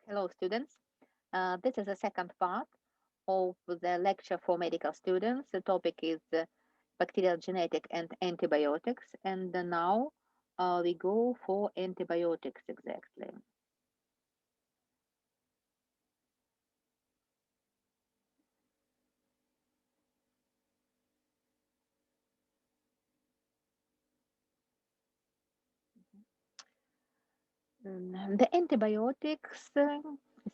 Hello, students. This is the second part of the lecture for medical students. The topic is bacterial genetic and antibiotics. And now we go for antibiotics exactly. The antibiotics is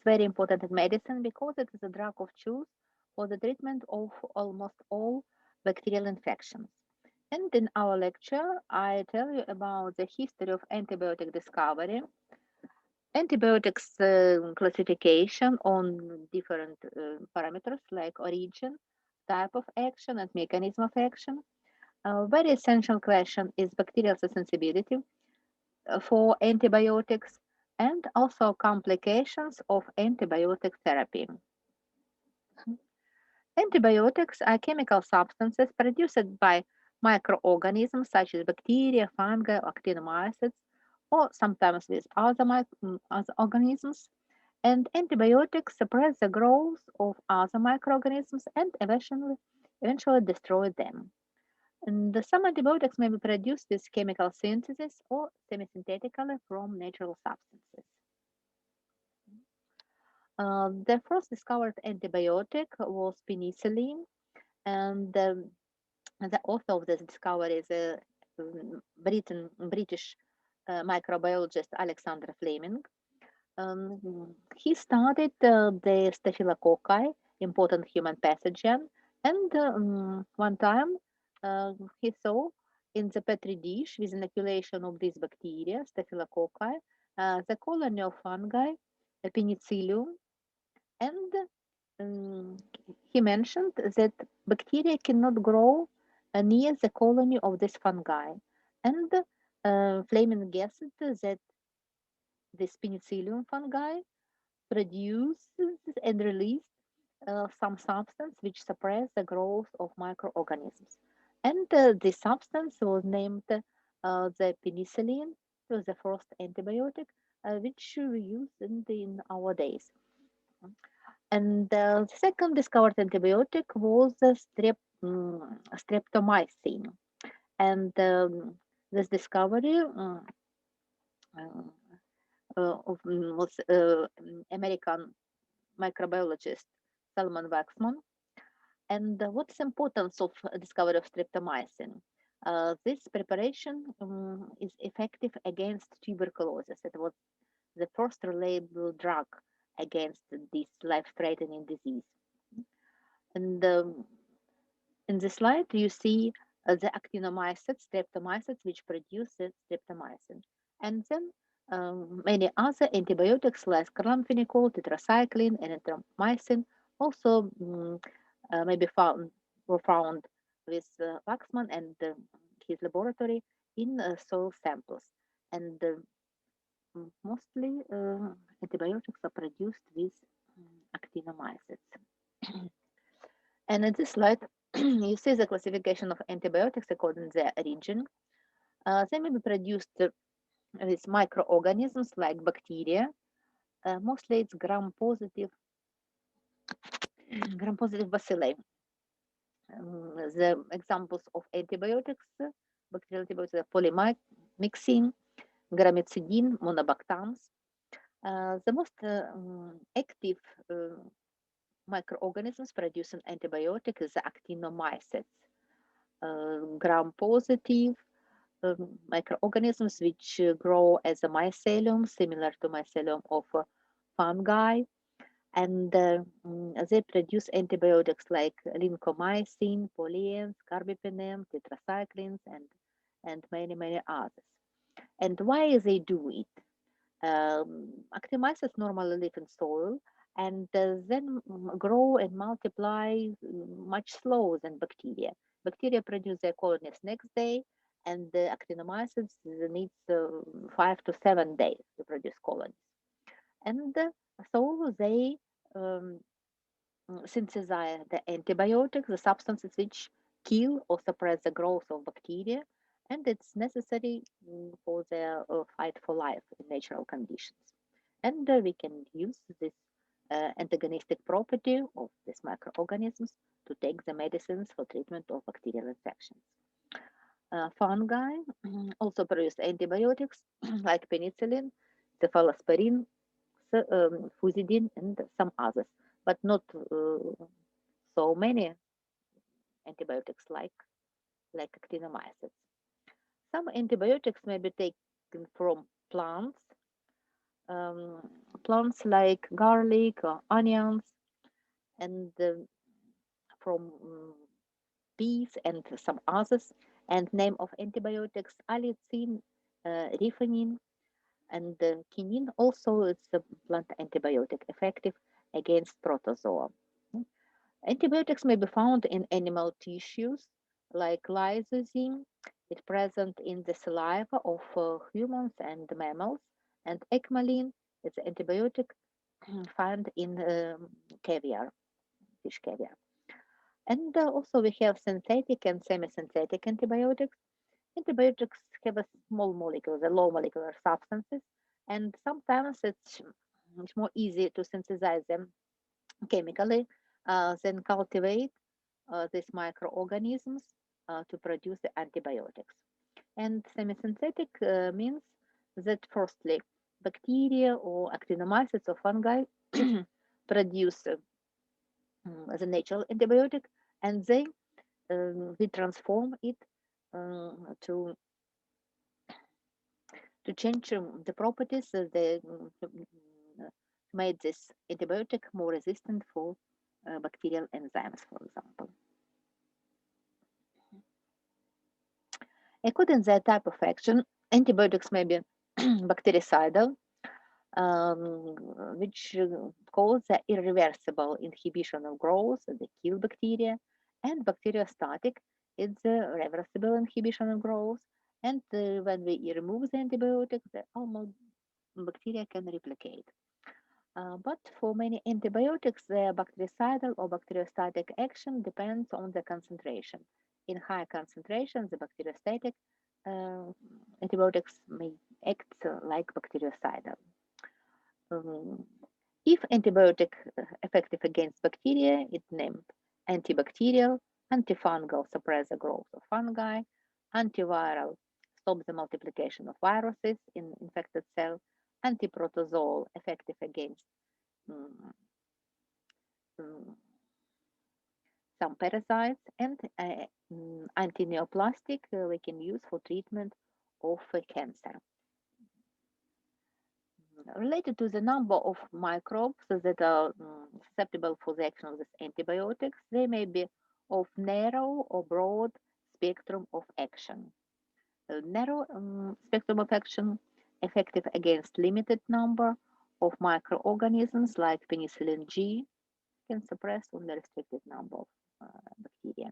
very important in medicine because it is a drug of choice for the treatment of almost all bacterial infections. And in our lecture, I tell you about the history of antibiotic discovery, antibiotics classification on different parameters like origin, type of action, and mechanism of action. A very essential question is bacterial sensibility for antibiotics and also complications of antibiotic therapy. Antibiotics are chemical substances produced by microorganisms such as bacteria, fungi, actinomycetes, or sometimes with other organisms. And antibiotics suppress the growth of other microorganisms and eventually destroy them. And some antibiotics may be produced with chemical synthesis or semi-synthetically from natural substances. The first discovered antibiotic was penicillin, and the author of this discovery is a British microbiologist Alexander Fleming. He studied the staphylococci, important human pathogen, and one time he saw in the petri dish with inoculation of this bacteria, staphylococci, the colony of fungi, penicillium, and um, he mentioned that bacteria cannot grow near the colony of this fungi, and Fleming guessed that this penicillium fungi produces and release some substance which suppress the growth of microorganisms. And this substance was named the penicillin. It was the first antibiotic which we use in our days. And the second discovered antibiotic was the streptomycin. And this discovery uh, was American microbiologist Salman Waxman. And what's the importance of discovery of streptomycin? This preparation is effective against tuberculosis. It was the first reliable drug against this life-threatening disease. And in the slide, you see the actinomycetes, streptomycetes, which produce streptomycin. And then many other antibiotics like chloramphenicol, tetracycline, and erythromycin also maybe found were found with Waxman and his laboratory in soil samples. And mostly antibiotics are produced with actinomycetes. And in this slide, you see the classification of antibiotics according to their origin. They may be produced with microorganisms like bacteria. Mostly it's gram-positive bacilli. The examples of antibiotics, bacterial antibiotics are polymyxin, gramicidin, monobactams. The most active microorganisms producing antibiotic is the actinomycetes. Gram-positive microorganisms which grow as a mycelium, similar to mycelium of fungi, and they produce antibiotics like lincomycin, polyenes, carbapenem, tetracyclines, and many others. And why they do it? Actinomycetes normally live in soil and then grow and multiply much slower than bacteria. Bacteria produce their colonies next day, and the actinomycetes needs 5 to 7 days to produce colonies. And so they um, synthesize the antibiotics, the substances which kill or suppress the growth of bacteria, and it's necessary for their fight for life in natural conditions. And we can use this antagonistic property of these microorganisms to take the medicines for treatment of bacterial infections. Fungi also produce antibiotics like penicillin, cephalosporin, fusidin, and some others, but not so many antibiotics like actinomycetes. Some antibiotics may be taken from plants, um, plants like garlic or onions, and from peas and some others. And name of antibiotics: allicin, rifanin, and quinine. Also, it's a plant antibiotic effective against protozoa. Mm. Antibiotics may be found in animal tissues like lysosine. It's present in the saliva of humans and mammals, and ecmalin is an antibiotic found in caviar, fish caviar. And also we have synthetic and semi-synthetic antibiotics. Antibiotics have a small molecules, a low molecular substances, and sometimes it's more easy to synthesize them chemically than cultivate these microorganisms to produce the antibiotics. And semi-synthetic means that firstly, bacteria or actinomycetes or fungi produce the natural antibiotic, and then we transform it to change the properties they made this antibiotic more resistant for bacterial enzymes, for example. According to the type of action, antibiotics may be bactericidal, um, which cause the irreversible inhibition of growth, they kill bacteria, and bacteriostatic, it's the reversible inhibition of growth. And when we remove the antibiotic, the almost bacteria can replicate. But for many antibiotics, the bactericidal or bacteriostatic action depends on the concentration. In high concentrations, the bacteriostatic uh, antibiotics may act like bactericidal. Um, if antibiotic effective against bacteria, it's named antibacterial, antifungal suppress the growth of fungi, antiviral stop the multiplication of viruses in infected cell, antiprotozoal effective against um, um, some parasites, and antineoplastic we can use for treatment of cancer. Related to the number of microbes that are susceptible for the action of these antibiotics, they may be of narrow or broad spectrum of action. A narrow spectrum of action effective against limited number of microorganisms like penicillin G can suppress only restricted number of bacteria.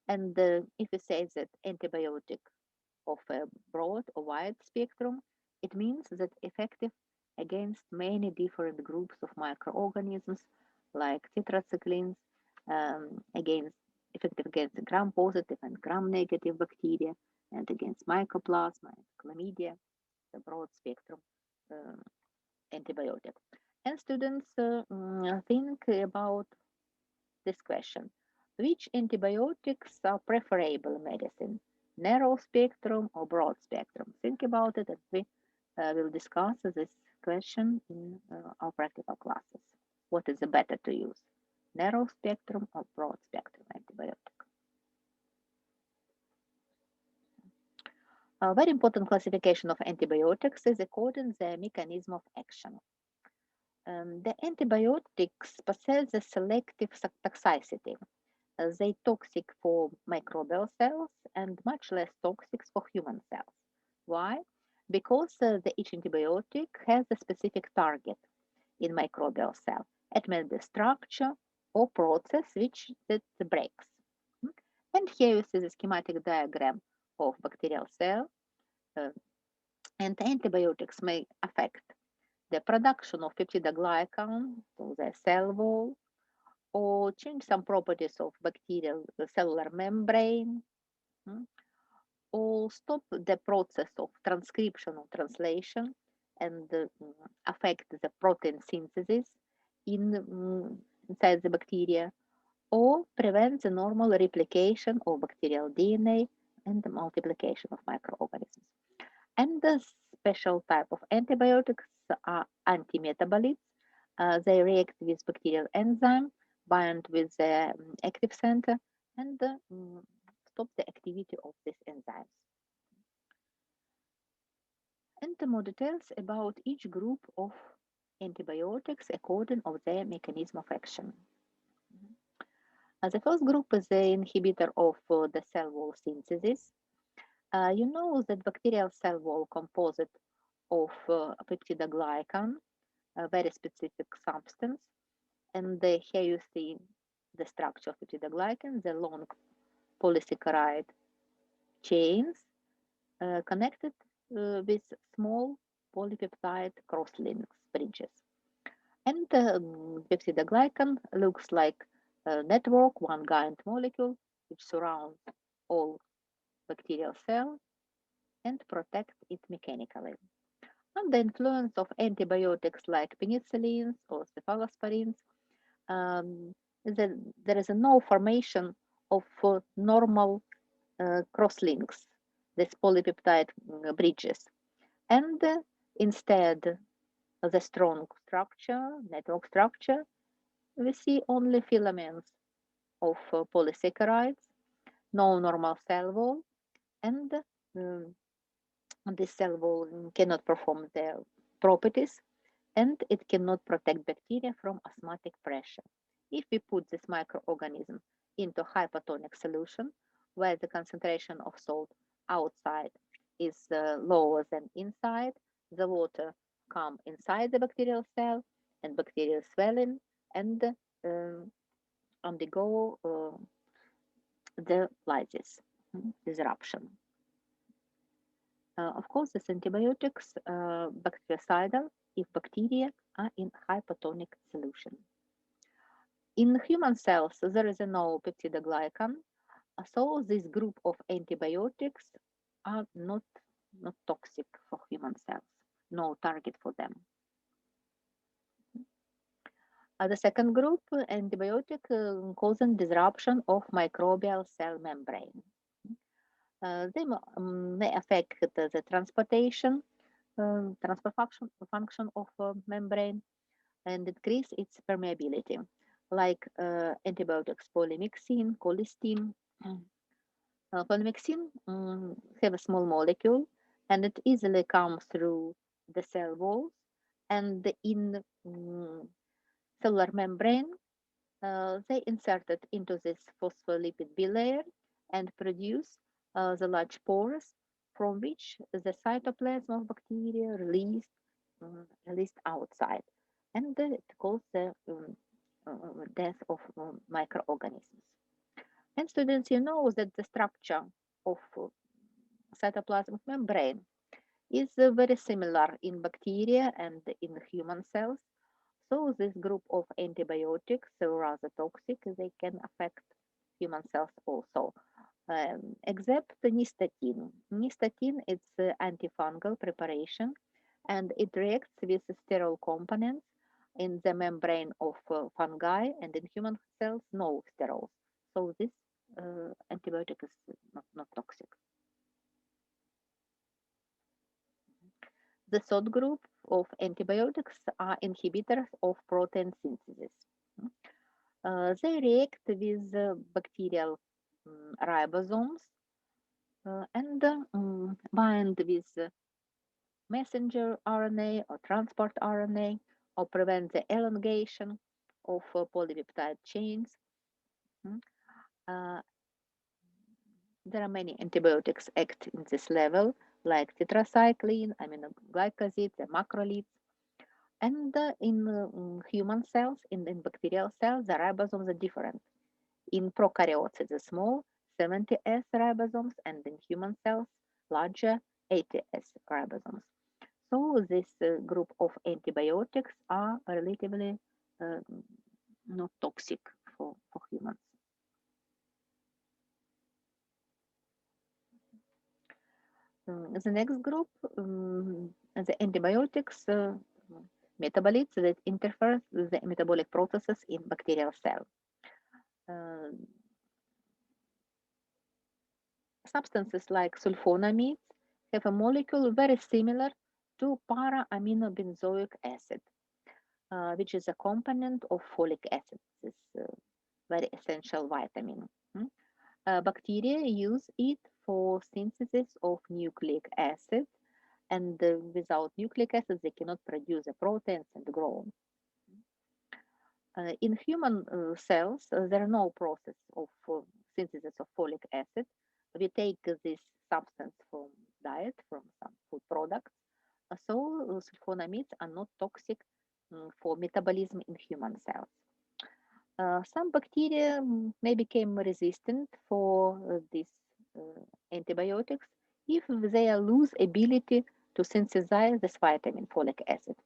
And if we say that antibiotic of a broad or wide spectrum, it means that effective against many different groups of microorganisms like tetracyclines, against effective against gram-positive and gram-negative bacteria, and against mycoplasma and chlamydia, the broad spectrum um, antibiotic. And students think about this question: which antibiotics are preferable medicine, narrow spectrum or broad spectrum? Think about it, and we will discuss this question in our practical classes. What is the better to use, narrow spectrum or broad spectrum antibiotic? A very important classification of antibiotics is according to the mechanism of action. The antibiotics possess a selective toxicity. They toxic for microbial cells and much less toxic for human cells. Why? Because each antibiotic has a specific target in microbial cell. It may be structure or process which it breaks. Mm. And here you see the schematic diagram of bacterial cell. Uh, and antibiotics may affect the production of peptidoglycan to the cell wall, or change some properties of bacterial cellular membrane, mm, or stop the process of transcription or translation and affect the protein synthesis inside the bacteria, or prevent the normal replication of bacterial DNA and the multiplication of microorganisms. And the special type of antibiotics are antimetabolites. They react with bacterial enzyme, bind with the active center, and stop the activity of these enzymes. And more details about each group of antibiotics according of their mechanism of action. The first group is the inhibitor of the cell wall synthesis. You know that bacterial cell wall composed of peptidoglycan, a very specific substance, and here you see the structure of peptidoglycan, the long polysaccharide chains connected with small polypeptide cross-links bridges. And peptidoglycan looks like a network, one giant molecule, which surrounds all bacterial cells and protects it mechanically. And the influence of antibiotics like penicillins or cephalosporins, um, there is no formation of normal crosslinks, these polypeptide bridges, and instead the strong structure, network structure, we see only filaments of polysaccharides, no normal cell wall, and this cell wall cannot perform their properties, and it cannot protect bacteria from osmotic pressure. If we put this microorganism into hypotonic solution, where the concentration of salt outside is lower than inside, the water come inside the bacterial cell, and bacteria swelling and undergo the lysis, disruption. Of course, this antibiotics bactericidal if bacteria are in hypotonic solution. In human cells, there is no peptidoglycan, so this group of antibiotics are not toxic for human cells, no target for them. The second group, antibiotic causing disruption of microbial cell membrane. They may affect the transportation, transfer function of membrane and increase its permeability, like antibiotics polymyxin, colistin. Polymyxin have a small molecule and it easily comes through the cell walls and in cellular membrane they inserted into this phospholipid bilayer and produce the large pores from which the cytoplasm of bacteria released outside, and it causes the death of microorganisms. And students, you know that the structure of cytoplasmic membrane is very similar in bacteria and in human cells. So this group of antibiotics are rather toxic. They can affect human cells also, except nystatin. Nystatin is antifungal preparation, and it reacts with sterile components in the membrane of fungi, and in human cells, no sterols. So this antibiotic is not toxic. The third group of antibiotics are inhibitors of protein synthesis. They react with bacterial ribosomes and bind with messenger RNA or transport RNA or prevent the elongation of polypeptide chains. Uh, there are many antibiotics act in this level, like tetracycline, aminoglycosides, the macrolides. And in human cells, in bacterial cells, the ribosomes are different. In prokaryotes, it's small, 70S ribosomes, and in human cells, larger 80S ribosomes. So this group of antibiotics are relatively not toxic for humans. The next group, the antibiotics metabolites that interfere with the metabolic processes in bacterial cells. Uh, Substances like sulfonamides have a molecule very similar to para-aminobenzoic acid, which is a component of folic acid, this very essential vitamin. Mm. Bacteria use it for synthesis of nucleic acid, and without nucleic acid, they cannot produce the proteins and grow. In human cells, there are no process of synthesis of folic acid. We take this substance from diet, from some food products. So sulfonamides are not toxic for metabolism in human cells. Some bacteria may become resistant for these antibiotics if they lose ability to synthesize this vitamin folic acid.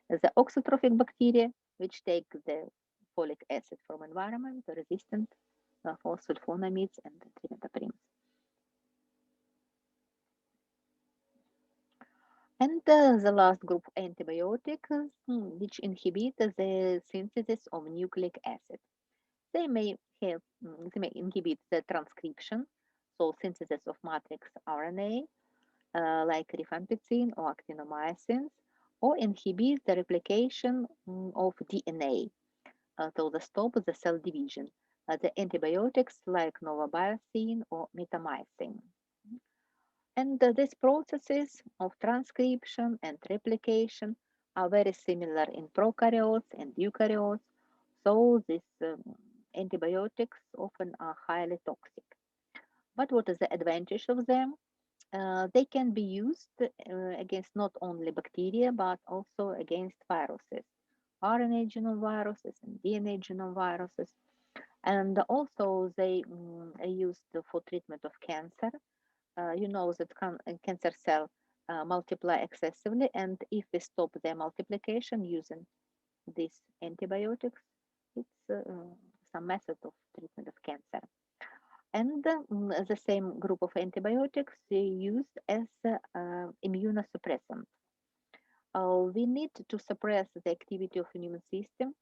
The oxotrophic bacteria, which take the folic acid from environment, are resistant for sulfonamides and trimetaprins. And the last group, antibiotics, which inhibit the synthesis of nucleic acid. They may they may inhibit the transcription, so synthesis of matrix RNA, like rifampicin or actinomycins, or inhibit the replication of DNA, so they stop the cell division. The antibiotics like novabiocin or mitomycin. And these processes of transcription and replication are very similar in prokaryotes and eukaryotes, so these antibiotics often are highly toxic. But what is the advantage of them? They can be used against not only bacteria but also against viruses, RNA genome viruses and DNA genome viruses. And also they are used for treatment of cancer. You know that cancer cells multiply excessively, and if we stop their multiplication using these antibiotics, it's some method of treatment of cancer. And the same group of antibiotics used as immunosuppressant. We need to suppress the activity of immune system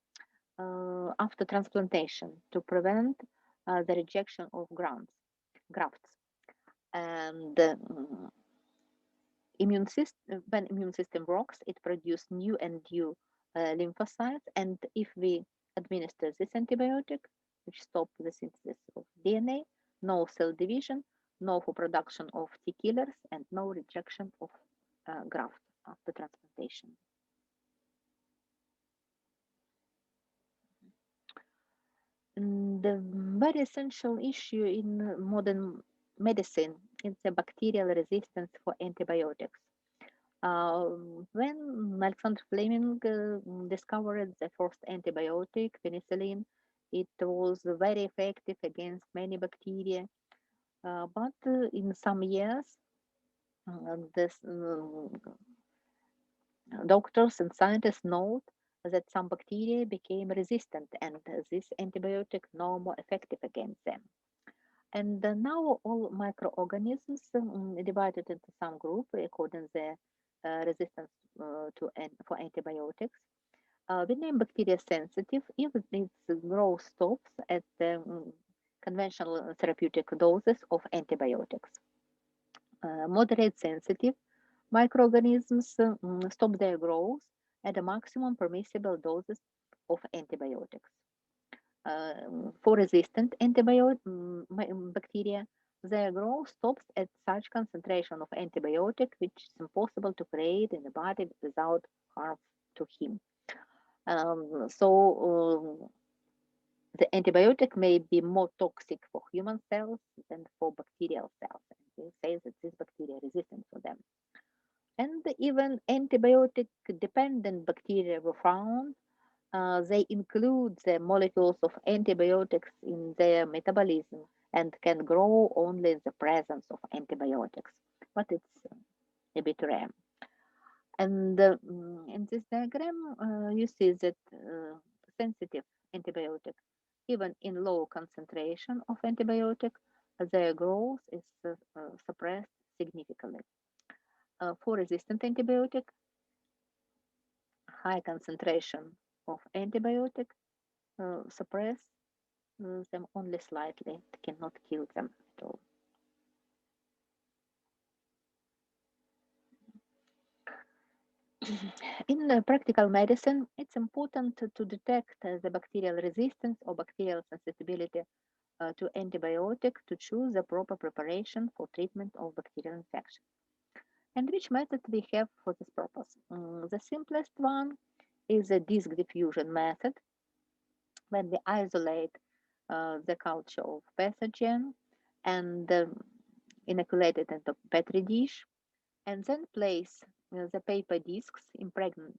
after transplantation to prevent the rejection of grafts. And when immune system works, it produces new and new lymphocytes. And if we administer this antibiotic, which stops the synthesis of DNA, no cell division, no for production of T killers, and no rejection of graft after transplantation. The very essential issue in modern medicine is the bacterial resistance for antibiotics. When Alexander Fleming discovered the first antibiotic, penicillin, it was very effective against many bacteria. But in some years, this doctors and scientists note that some bacteria became resistant, and this antibiotic no more effective against them. And now all microorganisms divided into some group according to the resistance for antibiotics. We name bacteria sensitive if its growth stops at the conventional therapeutic doses of antibiotics. Moderate sensitive microorganisms stop their growth at the maximum permissible doses of antibiotics. For resistant bacteria, their growth stops at such concentration of antibiotic which is impossible to create in the body without harm to him. So the antibiotic may be more toxic for human cells than for bacterial cells. And they say that this bacteria is resistant to them. And even antibiotic dependent bacteria were found. They include the molecules of antibiotics in their metabolism and can grow only in the presence of antibiotics, but it's a bit rare. And in this diagram, you see that sensitive antibiotic, even in low concentration of antibiotic, their growth is suppressed significantly. For resistant antibiotic, high concentration of antibiotic suppress them only slightly. It cannot kill them at all. In practical medicine, it's important to detect the bacterial resistance or bacterial sensitivity to antibiotic to choose the proper preparation for treatment of bacterial infection. And which method we have for this purpose? The simplest one is a disc diffusion method, when we isolate the culture of pathogen and inoculate it into petri dish, and then place the paper discs impregnated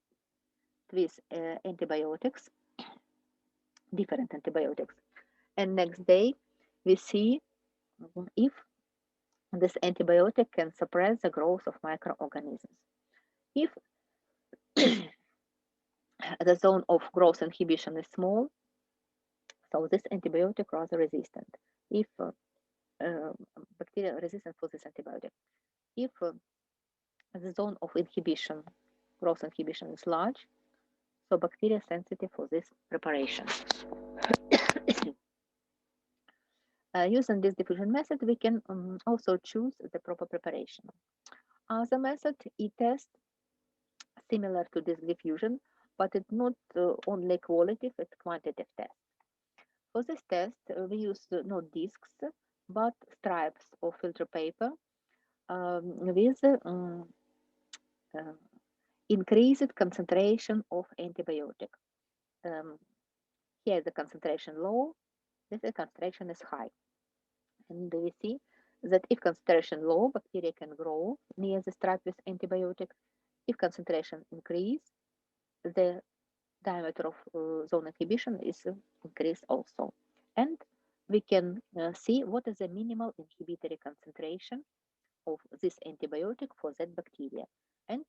with antibiotics, different antibiotics. And next day, we see if this antibiotic can suppress the growth of microorganisms. If the zone of growth inhibition is small, so this antibiotic rather resistant. If bacteria resistant for this antibiotic, if the zone of inhibition, growth inhibition is large, so bacteria sensitive for this preparation. Using this diffusion method, we can also choose the proper preparation. Other method, e-test, similar to this diffusion, but it's not only qualitative, it's quantitative test. For this test, we use not discs, but stripes of filter paper with increased concentration of antibiotic. Um, Here the concentration low, this concentration is high. And we see that if concentration low, bacteria can grow near the stripe with antibiotic. If concentration increase, the diameter of zone inhibition is increased also. And we can see what is the minimal inhibitory concentration of this antibiotic for that bacteria. And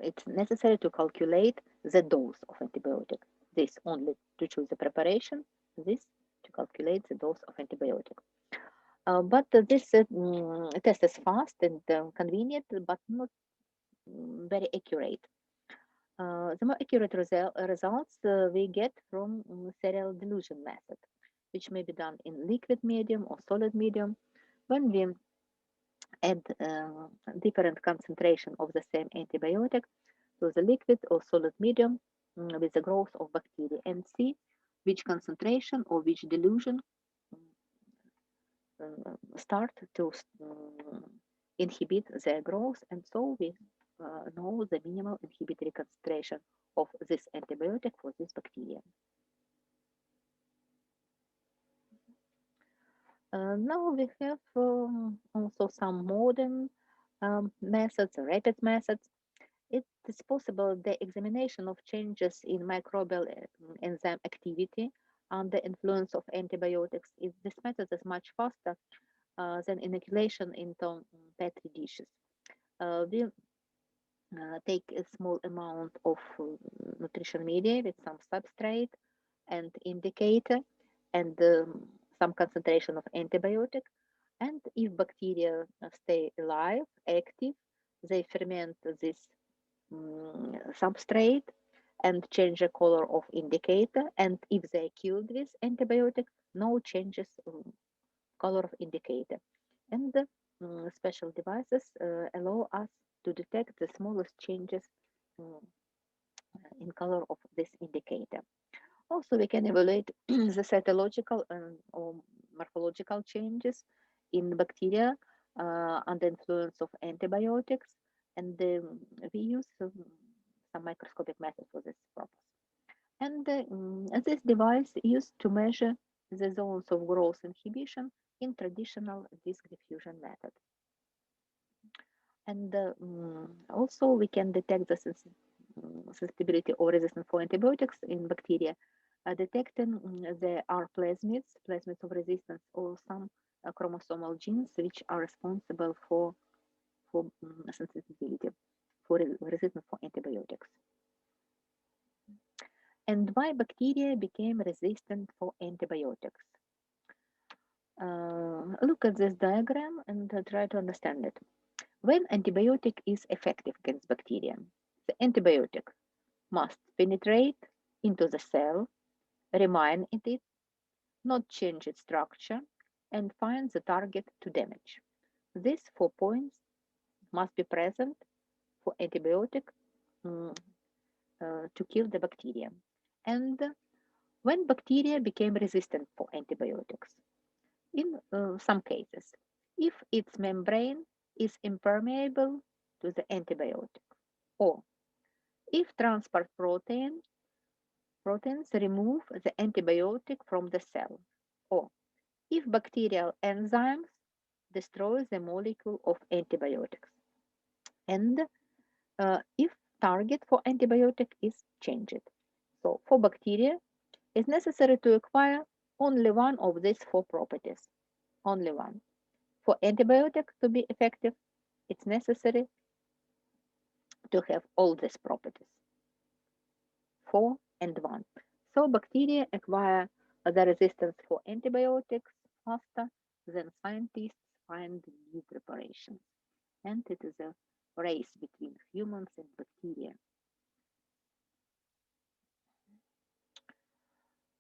it's necessary to calculate the dose of antibiotic. This only to choose the preparation, this to calculate the dose of antibiotic. But this test is fast and convenient, but not very accurate. The more accurate results we get from serial dilution method, which may be done in liquid medium or solid medium, when we add different concentration of the same antibiotic to the liquid or solid medium with the growth of bacteria, and see which concentration or which dilution start to inhibit their growth, and so we know the minimal inhibitory concentration of this antibiotic for this bacteria. Now we have also some modern methods, rapid methods. It is possible the examination of changes in microbial enzyme activity under influence of antibiotics. This method is much faster than inoculation into petri dishes. We take a small amount of nutrition media with some substrate and indicator and some concentration of antibiotic. And if bacteria stay alive, active, they ferment this substrate and change the color of indicator. And if they killed with antibiotic, no changes color of indicator. And special devices allow us to detect the smallest changes um, in color of this indicator. Also, we can evaluate the cytological or morphological changes in bacteria under influence of antibiotics, and we use some microscopic methods for this purpose. And this device used to measure the zones of growth inhibition in traditional disc diffusion method. And also we can detect the susceptibility or resistance for antibiotics in bacteria, detecting the R-plasmids, plasmids of resistance, or some chromosomal genes which are responsible for sensitivity, for resistance for antibiotics. And why bacteria became resistant for antibiotics? Look at this diagram and try to understand it. When antibiotic is effective against bacteria, The antibiotic must penetrate into the cell, remain in it, not change its structure, and find the target to damage. These 4 points must be present for antibiotic mm, to kill the bacteria. And when bacteria became resistant for antibiotics, in some cases, if its membrane is impermeable to the antibiotic, or if transport proteins remove the antibiotic from the cell, or if bacterial enzymes destroy the molecule of antibiotics, and if target for antibiotic is changed. So for bacteria, it's necessary to acquire only one of these 4 properties, only one. For antibiotic to be effective, it's necessary to have all these properties, 4 and 1. So bacteria acquire the resistance for antibiotics faster than scientists find new preparations. And it is a race between humans and bacteria.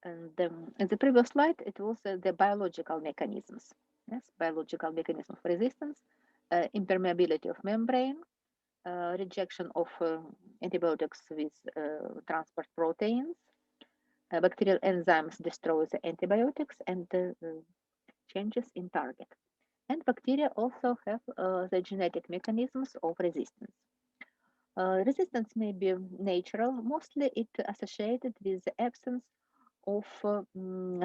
And in the previous slide, it was the biological mechanisms. Yes, biological mechanism of resistance, impermeability of membrane, rejection of antibiotics with transport proteins, bacterial enzymes destroy the antibiotics, and changes in target. And bacteria also have the genetic mechanisms of resistance. Resistance may be natural, mostly it associated with the absence of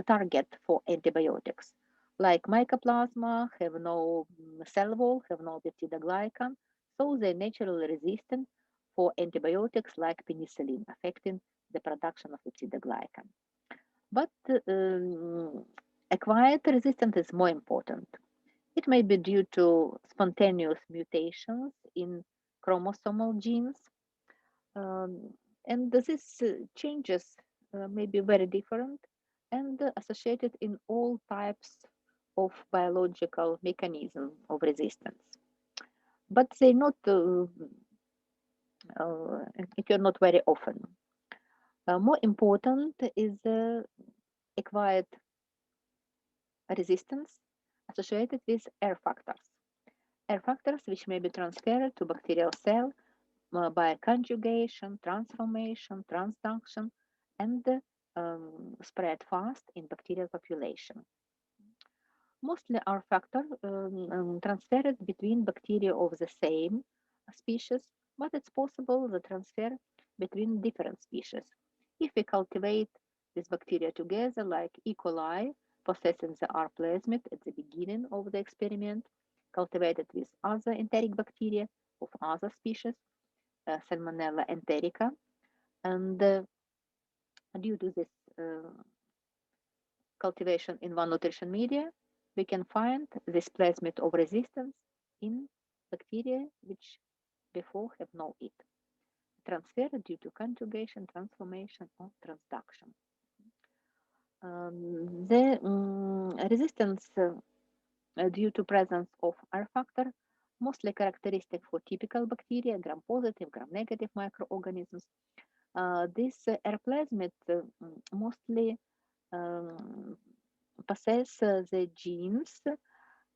target for antibiotics. Like mycoplasma have no cell wall, have no peptidoglycan, so they're naturally resistant for antibiotics like penicillin, affecting the production of peptidoglycan. But acquired resistance is more important. It may be due to spontaneous mutations in chromosomal genes, um, and these changes may be very different and associated in all types of biological mechanism of resistance. But they not occur not very often. More important is acquired resistance associated with air factors. Air factors which may be transferred to bacterial cell by conjugation, transformation, transduction, and spread fast in bacterial population. Mostly are factors transferred between bacteria of the same species, but it's possible the transfer between different species. If we cultivate this bacteria together, like E. coli, possessing the R-plasmid at the beginning of the experiment, cultivated with other enteric bacteria of other species, Salmonella enterica, and due to this cultivation in one nutrition media, we can find this plasmid of resistance in bacteria which before have no it. Transfer due to conjugation, transformation, or transduction. The resistance due to presence of R factor mostly characteristic for typical bacteria, gram-positive, gram-negative microorganisms. This R plasmid mostly um, possess the genes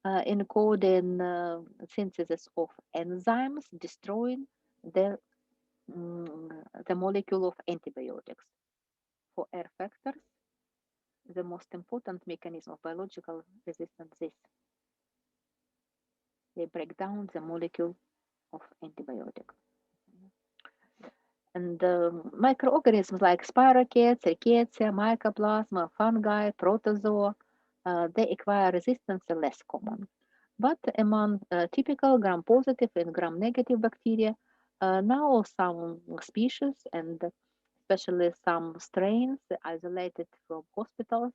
encoding synthesis of enzymes destroying the, the molecule of antibiotics. For R factors, the most important mechanism of biological resistance is they break down the molecule of antibiotic. And microorganisms like spirochetes, rickettsia, mycoplasma, fungi, protozoa, they acquire resistance less common. But among typical gram-positive and gram-negative bacteria, now some species and especially some strains isolated from hospitals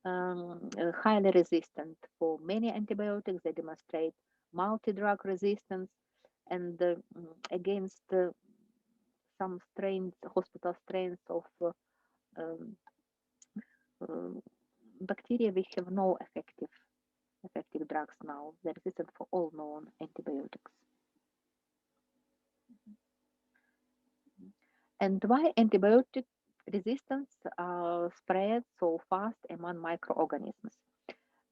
highly resistant for many antibiotics. They demonstrate multi-drug resistance and against some strains, hospital strains of um, uh, bacteria, we have no effective drugs now. They're resistant for all known antibiotics. And why antibiotic resistance spreads so fast among microorganisms?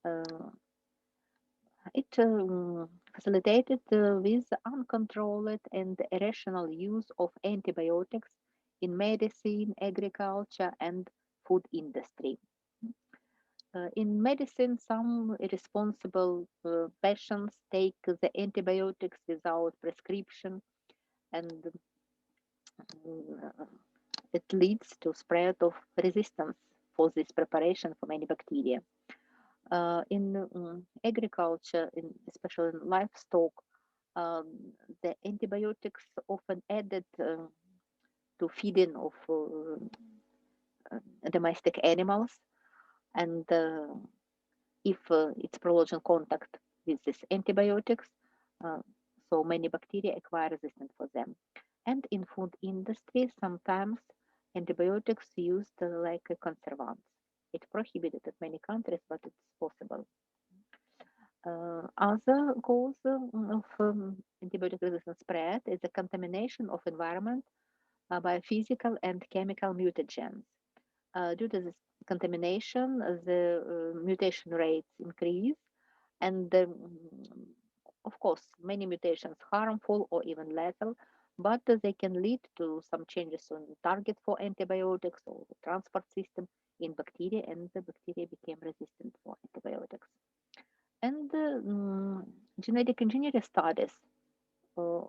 Uh, it facilitated with uncontrolled and irrational use of antibiotics in medicine, agriculture, and food industry. In medicine, some irresponsible patients take the antibiotics without prescription, and uh, it leads to spread of resistance for this preparation for many bacteria. In agriculture, especially in livestock, um, the antibiotics often added to feeding of domestic animals, and if it's prolonged contact with these antibiotics, uh, so many bacteria acquire resistance for them. And in food industry, sometimes antibiotics used like a conservants. It's prohibited in many countries, but it's possible. Other cause of antibiotic resistance spread is the contamination of environment by physical and chemical mutagens. Due to this contamination, the mutation rates increase, and of course, many mutations harmful or even lethal, but they can lead to some changes on target for antibiotics or the transport system in bacteria, and the bacteria became resistant for antibiotics. And genetic engineering studies uh,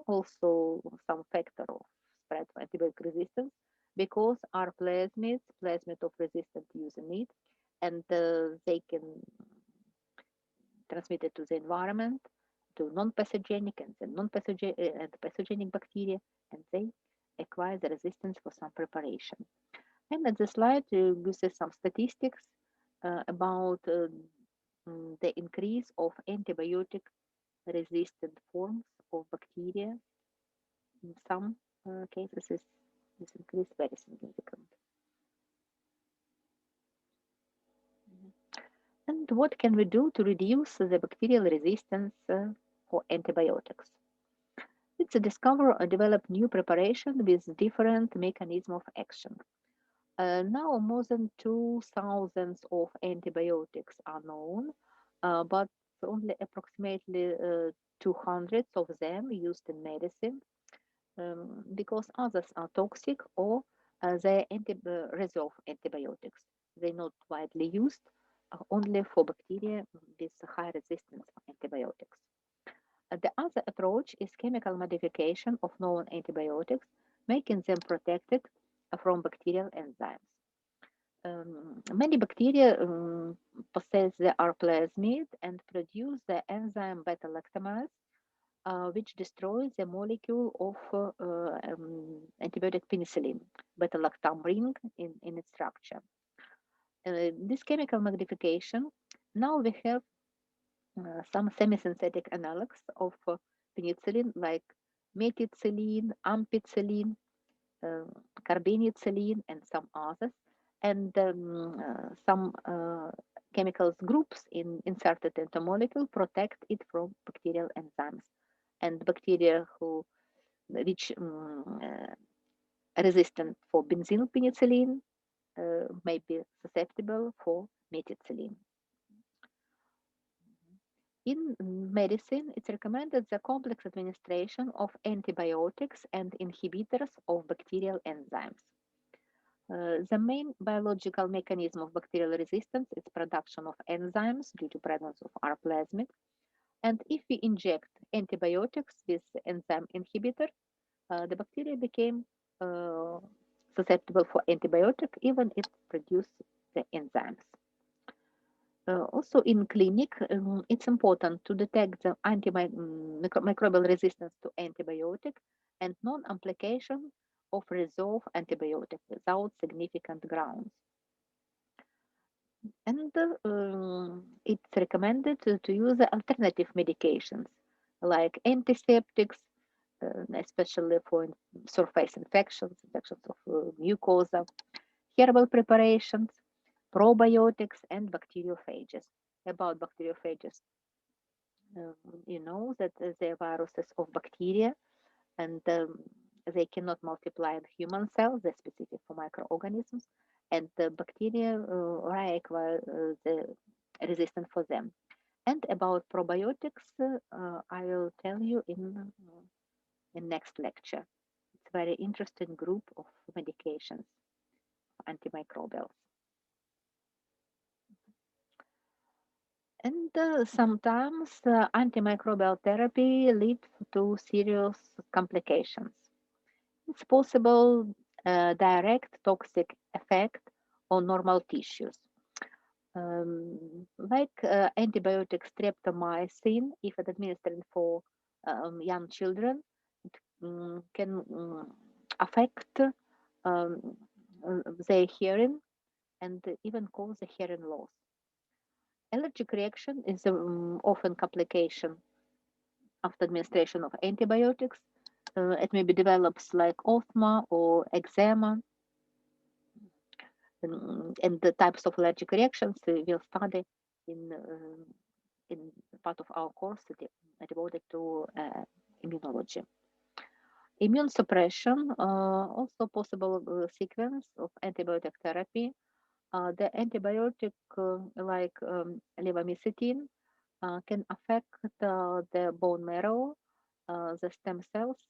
also some factor of spread of antibiotic resistance because R-plasmids, plasmid of resistant user need, and they can transmit it to the environment, to non-pathogenic and the non-pathogenic and pathogenic bacteria, and they acquire the resistance for some preparation. And at the slide, gives us some statistics about the increase of antibiotic resistant forms of bacteria. In some cases, this increase very significant. And what can we do to reduce the bacterial resistance for antibiotics? It's a discover or develop new preparation with different mechanism of action. Now more than 2,000 of antibiotics are known, but only approximately 200 of them used in medicine because others are toxic or they resolve antibiotics. They're not widely used, only for bacteria with high resistance for antibiotics. The other approach is chemical modification of known antibiotics, making them protected from bacterial enzymes. Many bacteria possess the R-plasmid and produce the enzyme beta-lactamase, which destroys the molecule of antibiotic penicillin, beta-lactam ring in its structure. This chemical modification, now we have some semi-synthetic analogs of penicillin like methicillin, ampicillin, uh, carbanicillin, and some others, and some chemicals groups inserted into molecule protect it from bacterial enzymes. And bacteria which resistant for benzyl penicillin may be susceptible for methicillin. In medicine, it's recommended the complex administration of antibiotics and inhibitors of bacterial enzymes. The main biological mechanism of bacterial resistance is production of enzymes due to presence of R-plasmid. And if we inject antibiotics with enzyme inhibitor, the bacteria became uh, susceptible for antibiotic even if produce the enzymes. Also in clinic, it's important to detect the microbial resistance to antibiotic and non-application of resolved antibiotic without significant grounds. And it's recommended to use alternative medications like antiseptics, especially for surface infections, infections of mucosa, herbal preparations, probiotics, and bacteriophages. About bacteriophages, you know that they are viruses of bacteria, and they cannot multiply in human cells, they're specific for microorganisms, and the bacteria require the resistant for them. And about probiotics, I will tell you in next lecture. It's a very interesting group of medications, antimicrobials. And sometimes antimicrobial therapy leads to serious complications. It's possible direct toxic effect on normal tissues, like antibiotic streptomycin, if it administered for young children, it can affect um, their hearing and even cause a hearing loss. Allergic reaction is often complication after administration of antibiotics. It maybe develops like asthma or eczema, and the types of allergic reactions we'll study in part of our course devoted to immunology. Immune suppression, also possible sequence of antibiotic therapy. The antibiotic like levamisitine can affect the bone marrow, the stem cells,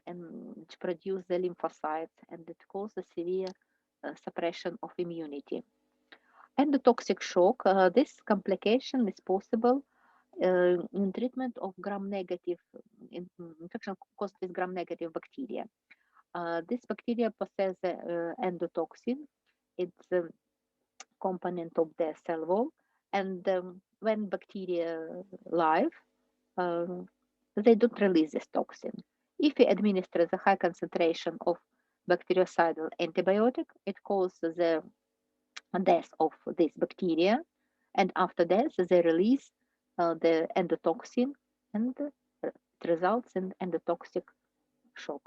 and produce the lymphocytes, and it causes severe suppression of immunity. And the toxic shock, this complication is possible in treatment of gram-negative infection caused with gram-negative bacteria. This bacteria possess endotoxin. It's a component of the cell wall, and when bacteria live, um, they don't release this toxin. If we administer the high concentration of bactericidal antibiotic, it causes the death of this bacteria, and after death, they release the endotoxin, and it results in endotoxic shock.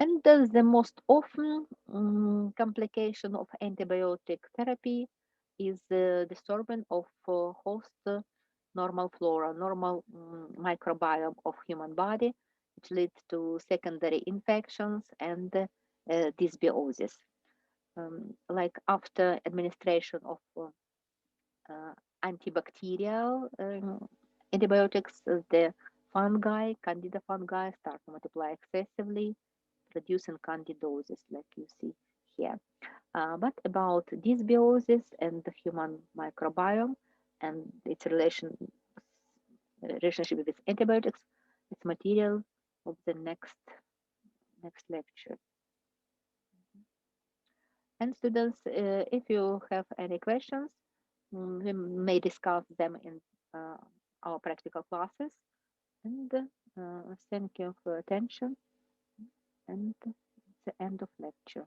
And the most often complication of antibiotic therapy is the disturbance of host normal flora, normal microbiome of human body, which leads to secondary infections and dysbiosis. Like after administration of antibacterial antibiotics, the fungi, candida fungi, start to multiply excessively, producing candidosis, like you see here. But about dysbiosis and the human microbiome and its relationship with antibiotics, it's material of the next lecture. And students, if you have any questions, we may discuss them in our practical classes. And thank you for attention. And it's the end of lecture.